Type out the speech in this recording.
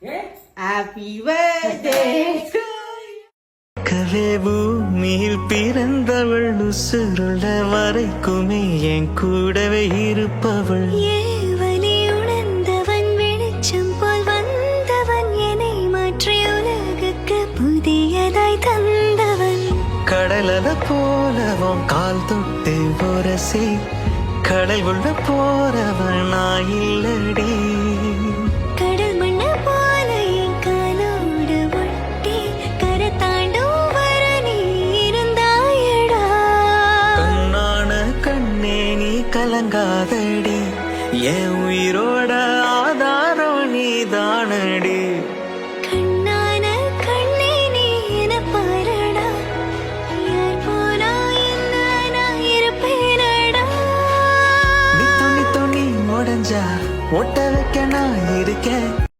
happy birthday கவே பூமியில் பிறந்தவள் உசுருள்ள வரைக்குமே என் கூடவே இருப்பவள் ஏவலி உணர்ந்தவன் வெளிச்சம் போல் வந்தவன் என்னை மாற்றி உலகுக்கு புதியதாய் தந்தவன் கடலல போலவும் கால் தொட்டு உரசி கடல் உள்ள போறவன் நான் இல்லடி கடல் மண்ண போல என் காலோடு ஒட்டி கரை தாண்டும் வர நீ இருந்தாயடா கண்ணான கண்ணே நீ கலங்காதடி என் உயிரோட ஆதாரம் நீ தானடி கண்ணான கண்ணே நீ என பாரடா யார் போனா என்ன நான் இருப்பேனடா நீ துணி உடஞ்சா ஒட்ட வைக்க நான் இருக்கேன்